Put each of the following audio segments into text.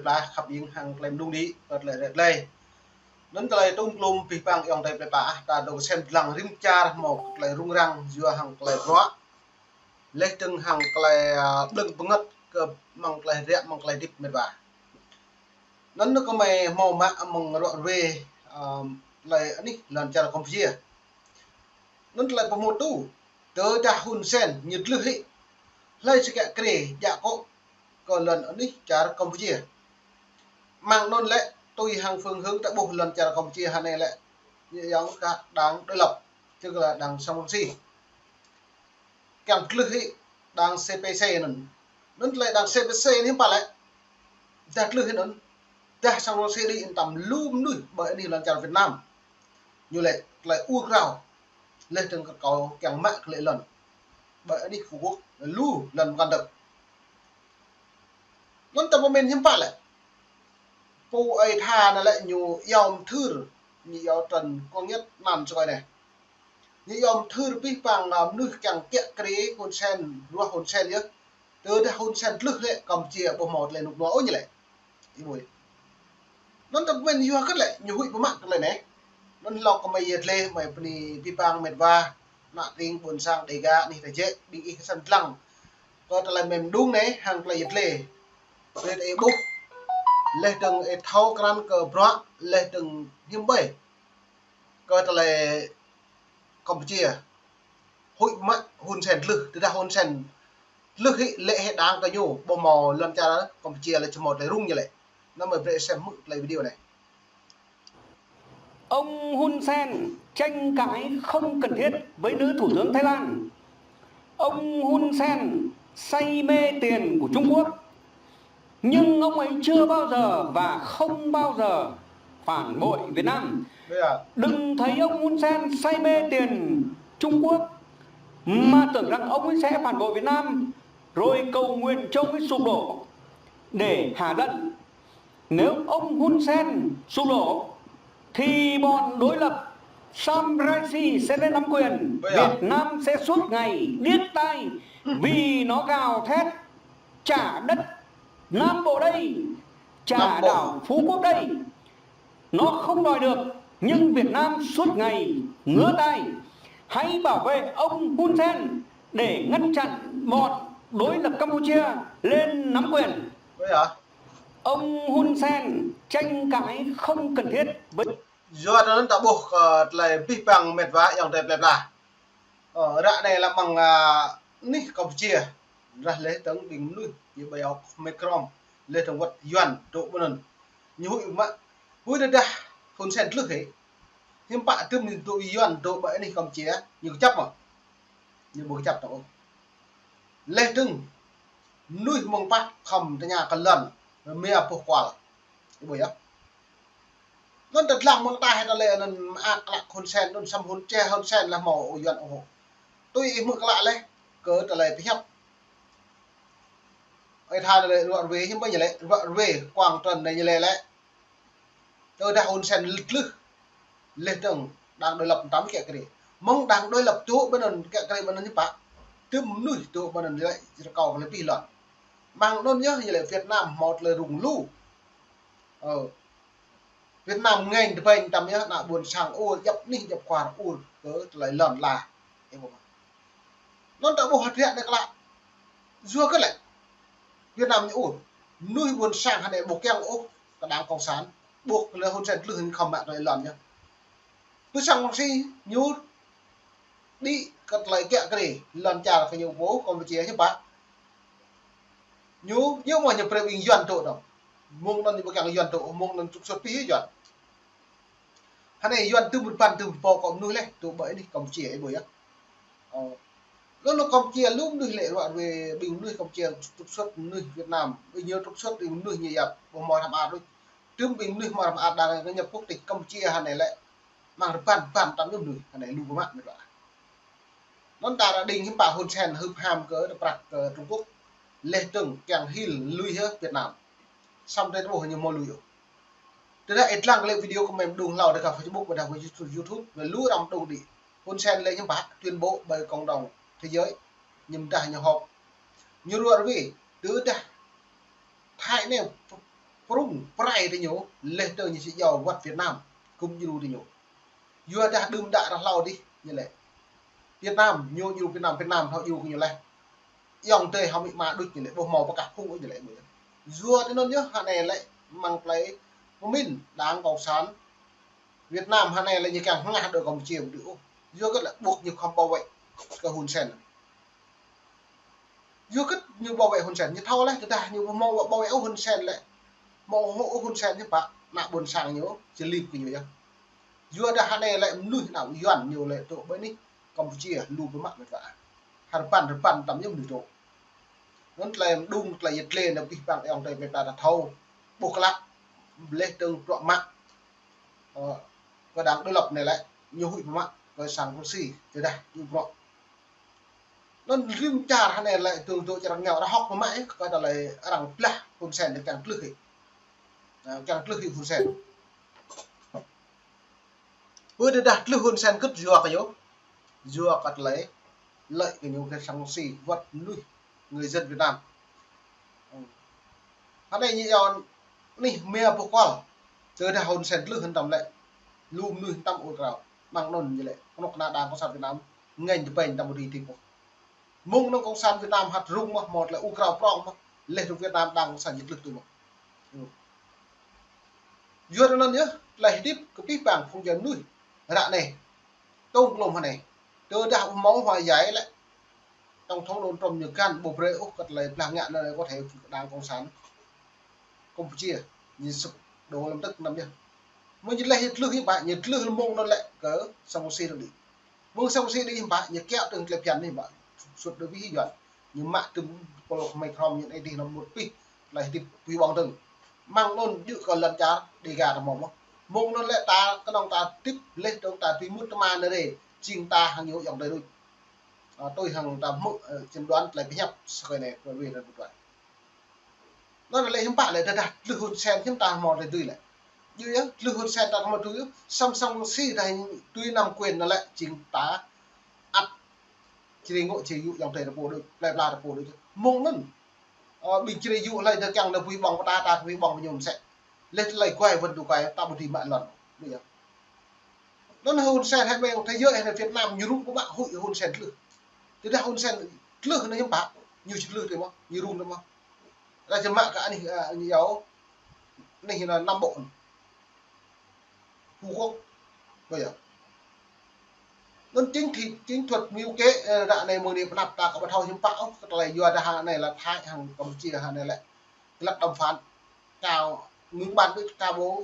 pla khắp những hàng claim đúng đi vật lệ lệ nên cái tung lùm bị bang yang tay pla ta đâu xem lăng rim cha một lại rung răng dua hàng claim đó lấy từng hàng claim đừng bungất ke mang claim rep mang claim dip mệt bà nên nó có mày màu mạ mong rõ về lại anh ấy làm cha công chia nên lại có một tu tớ đã hun sen nhiệt lực ấy lại sẽ cái kề dạ có lần anh ấy cha công chia mang non lệ tôi hàng phương hướng tại bộ lần cha công chia hàng này lệ như giống cả đang đối lập chứ là đang song si càng lực ấy đang CPC nên lại đang CPC nhưng mà lại đặt lực ấy nó đã xong rồi sẽ đi tầm lùm nuôi bởi đi lần chào Việt Nam như lại u rào lên từng cầu càng mạ lệ lần bởi đi Phú Quốc lù lần gần được nó tập mình hiếm phải lại phụ ấy thà là lại nhiều yom thư nhiều trần con nhất nằm cho bài này nhiều yom thư biết bằng làm nuôi càng tiện cái hôn sen rùa hôn sen nhá từ đây hôn sen lực lệ cầm chìa bộ một lên nụ nó như này thì buổi nó tập mình nhiều cái lại nhiều hụi của mạng cái này nó lọc mày yết lê mày đi pipang mệt va nạ tiếng buồn sang để ga đi phải chết bị cái sân lăng có là mềm đúng đấy hàng là yết lê về đây bốc lê từng thâu cran cờ bro lê từng hiếm bảy có là Campuchia hụi mạng hôn sen lực từ ra hôn sen lực ấy lệ hệ đáng cái nhủ bộ mò lần cha đó Campuchia là cho một cái rung như vậy nó mới về xem lại video này. Ông Hun Sen tranh cãi không cần thiết với nữ thủ tướng Thái Lan. Ông Hun Sen say mê tiền của Trung Quốc, nhưng ông ấy chưa bao giờ và không bao giờ phản bội Việt Nam. Đừng thấy ông Hun Sen say mê tiền Trung Quốc mà tưởng rằng ông ấy sẽ phản bội Việt Nam rồi cầu nguyện cho ông ấy sụp đổ để hạ giận. Nếu ông Hun Sen sụp đổ thì bọn đối lập Sam Raisi sẽ lên nắm quyền. Việt Nam sẽ suốt ngày điếc tai vì nó gào thét trả đất Nam Bộ đây, trả đảo Phú Quốc đây. Nó không đòi được, nhưng Việt Nam suốt ngày ngứa tai. Hãy bảo vệ ông Hun Sen để ngăn chặn bọn đối lập Campuchia lên nắm quyền. Ông Hun Sen tranh cãi không cần thiết với do đó ta buộc lại bị bằng mệt vã dòng đẹp đẹp là ở đoạn này là bằng nick Campuchia ra lấy tấn bình nuôi như bây giờ micron lấy trong vật yuan độ bên như hội mà vui được đã Hun Sen lực ấy nhưng bạn tương mình độ yuan độ bãi này Campuchia nhiều chấp mà như bộ chấp đâu lấy từng nuôi mong bác khầm tới nhà cần lần mẹ phục quả buổi đó nó đặt lòng một tay là lệ nên ác lạc Hun Sen nên xăm Hun che Hun Sen là màu yuan ổ tôi mực lại lấy cớ trở lại tiếp ai thay là đoạn về nhưng bây giờ lại đoạn về quảng trần này như lẽ tôi đã Hun Sen lực lực lên tầng đang đối lập tám kẻ cái gì mong đang đối lập chỗ bên lần kẻ cái bên lần như bạn tươm nuôi chỗ bên lần như vậy chỉ cầu lấy bị loạn mang nó nhớ như là Việt Nam một là rùng lũ Việt Nam ngành thì phải tầm nhá là buồn sang ô dập đi dập quạt ô cớ lại lợn là nó đã bộ hạt hiện được lại dưa cái lại Việt Nam như ủi nuôi buồn sang hay này bộ keo ô cả đám cộng sản buộc là Hun Sen lưng không mạng lại lợn nhá tôi sang si nhú đi cất lại kẹo cái gì lần trả phải nhiều bố còn chia chứ bạn nhú nhưng mà nhập về bình duyên tội đâu mong nó như một cái duyên tội mong nó trục xuất phí duyên hắn này duyên từ một bàn từ phò cộng nuôi lên tụ bởi đi cộng chia ấy buổi á nó cộng chia lúc nuôi lệ đoạn về bình nuôi cộng chia trục xuất nuôi Việt Nam bây giờ trục xuất bình nuôi nhiều dập bộ mò làm ăn thôi tương bình nuôi mà làm ăn đang cái nhập quốc tịch Campuchia hắn này lại mang được bàn tắm nuôi hắn này lưu mạng vậy nó ta đã đình những bà Hun Sen hư ham cỡ được bạc Trung Quốc lê từng càng hil lui hết Việt Nam xong đây nó bộ như mò lùi từ đây ít lăng lên video của mình đùng lào được cả Facebook và đặc biệt YouTube và lũ đồng đồng đi Hun Sen lên những bác tuyên bố bởi cộng đồng thế giới nhưng ta nhà họp như rồi vì từ đây thay này prung prai đi nhổ lên từ như chị giàu vật Việt Nam cùng như đi nhổ vừa đã đừng đã lâu đi như lệ Việt Nam nhiều nhiều Việt Nam họ yêu như lệ dòng tây họ bị mà đứt như lệ bộ màu cả khung như lệ vừa thế nó nhớ hạn này lại mang lấy mình đáng cộng sản Việt Nam hạn này là như càng ngã được còn chiều nữa vừa cái là buộc như không bảo vệ cái Hun Sen vừa cái như bảo vệ Hun Sen như thâu đấy chúng ta như màu bảo vệ Hun Sen lại màu hộ Hun Sen như bạn nạ buồn sang nhớ chỉ lip của nhiều vừa đã hạn này lại nuôi nào doan nhiều lệ tổ bên đi Campuchia lưu với mặt vậy harapan tầm nhung được nó làm đung là giật lên là bị bằng ông đây người ta đã thâu buộc lại lên từng trọn mạng và đáng đối lập này lại nhiều hụi mạng với sáng con xì từ đây như vậy nó riêng trà hay này lại tương tự cho thằng nghèo nó học mà mãi coi là lại rằng là Hun Sen được càng lưỡi Hun Sen vừa được đặt lưỡi Hun Sen cất dừa cái yếu dừa cắt lấy lợi cái nhiều cái sáng xì vật nuôi người dân Việt Nam hắn này như nhau nè mẹ bộ con từ đây Hun Sen lưỡi hơn tầm lại lùm nuôi tầm ôi cào bằng nôn như lệ nó đang có sản Việt Nam ngành từ bên tầm một đi thì mông nó công sản Việt Nam hạt rung mà một là Ukraine prong mà lên trong Việt Nam đang sản nhiệt lực từ một vừa đó nhớ lại tiếp cái tiếp bảng không giờ nuôi rạ này tông lồng này từ đạo máu hòa giải lại trong thống đồn trong nhiều can bộ rễ úc cật lại là ngạn này có thể đang công sản Campuchia nhìn sụp đồ làm tức nằm nhá mới nhìn lại nhiệt lực hiện tại nhiệt lực mông nó lại cỡ xong xe được đi mông xong xe đi hiện tại nhiệt kẹo từng lẹp chắn hiện tại suốt đối với dọn nhưng mà từng một micron những này thì nó một pi lại thì quý bằng từng mang luôn dự còn lần cha đi gà là mỏng mông nó lại ta cái đồng ta tiếp lên trong ta tuy mút ma nữa để chinh ta hàng nhiều dòng đầy đôi tôi hàng ta mự chân đoán lại bị nhập cái này bởi vì là một loại nó là lấy chúng bạn lại đặt lực Hun Sen chúng ta mò lại tùy lại như nhá lực Hun Sen ta có một thứ song song si này tuy nằm quyền nó lại chính ta chỉ ngộ chỉ dụ dòng thể là bộ được lại là bộ được mông nân bình chỉ dụ lại được chẳng là quý bóng ta quý bóng nhôm sẽ lên lại quay vật đủ quay ta một thì bạn lần bây giờ nó là Hun Sen hay bên thế giới hay là Việt Nam như rung của bạn hội Hun Sen lừa thế là Hun Sen lừa nó hiếm bạn nhiều chữ lừa đúng không như rung đúng không ra trên mạng cả này nhiều này là 5 bộ phù quốc bây giờ nên chính thuật mưu kế đoạn này một điểm nạp ta có bắt đầu hiếm bão lại vừa ra hàng này là thái hàng Campuchia hàng này lại lập đàm phán cao ngưỡng ban với cao bố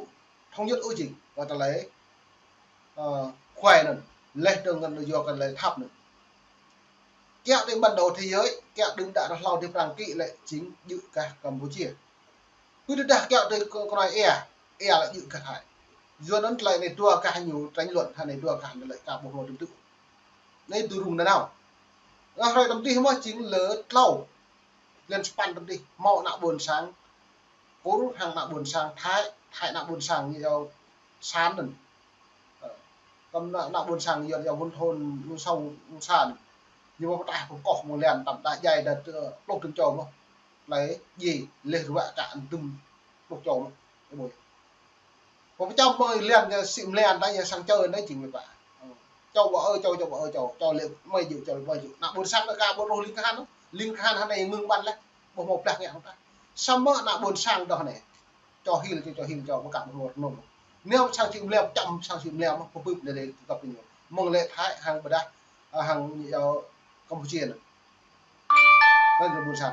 thống nhất ưu chỉnh và ta lấy khỏe nữa lên đường gần vừa cần lấy thấp nữa kẹo đến ban đầu thế giới kẹo đứng đã nó lao đi càng kỵ lại chính dự cả Campuchia cứ được đặt kẹo tới con này lại dự cả hại do nó lại này tua cả nhiều tranh luận hay này tua cả lại cả một hồi tương tự đây từ rùng nào rồi tầm đi mà chính lỡ lâu lên span tầm đi mạo nạo buồn sáng cố rút hàng nạo buồn sáng thái nạo buồn sáng như nhau sán đừng cầm nạo buồn sáng như nhau thôn sâu sàn nhưng mà tại cũng cọc một lần tầm tại dày đặt lục từng trầu không lấy gì lên vạ cạn từng lục trầu không có trong mời liền xịm liền đây sang chơi đấy chỉ người bạn châu vợ ơi châu liệu mày dự châu mày dự nạo buồn sang ca buồn linh khan hắn này ngưng bắn lại một đặc nhạc ta sao mơ nạo buồn sang đó này cho hil cho có cả một nồng nếu sang xịm leo chậm sang xịm leo mà có bự để gặp nhiều mong lệ thái hàng bờ đá hàng Campuchia này đây là buồn sang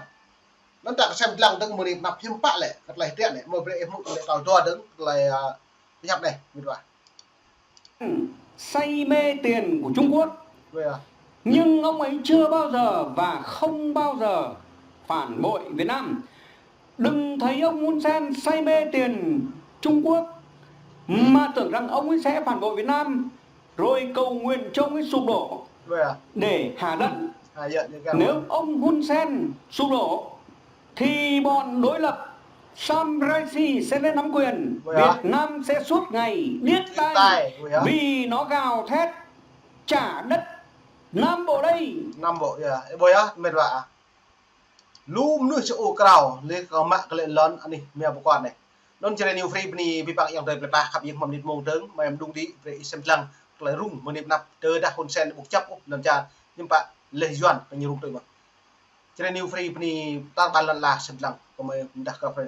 nó đặt xem lăng đứng một điểm nạp thêm bạ lệ đặt lại tiện này mời em một lệ tàu to đứng lại nhập này mình bảo say mê tiền của Trung Quốc nhưng ông ấy chưa bao giờ và không bao giờ phản bội Việt Nam. Đừng thấy ông Hun Sen say mê tiền Trung Quốc mà tưởng rằng ông ấy sẽ phản bội Việt Nam rồi cầu nguyện cho ông ấy sụp đổ để hạ giận. Nếu ông Hun Sen sụp đổ thì bọn đối lập Sam Raisi sẽ lên nắm quyền, Việt Nam sẽ suốt ngày điếc tai vì nó gào thét trả đất Nam Bộ đây. Nam Bộ kìa, bồi á, mệt vạ. Lùm nuôi cho ô cào lên có mạng cái lệnh lớn anh đi, mèo bộ quan này. non chere new free ni pi pang yang dai pa khap yang mamnit mong teng mem dung di pre isem lang klai rung menip nap te dah Hun Sen buk chap nan cha nhưng pa le yuan ni rung toi ma chere new free ni tar balan la sem lang ko me dah ka pre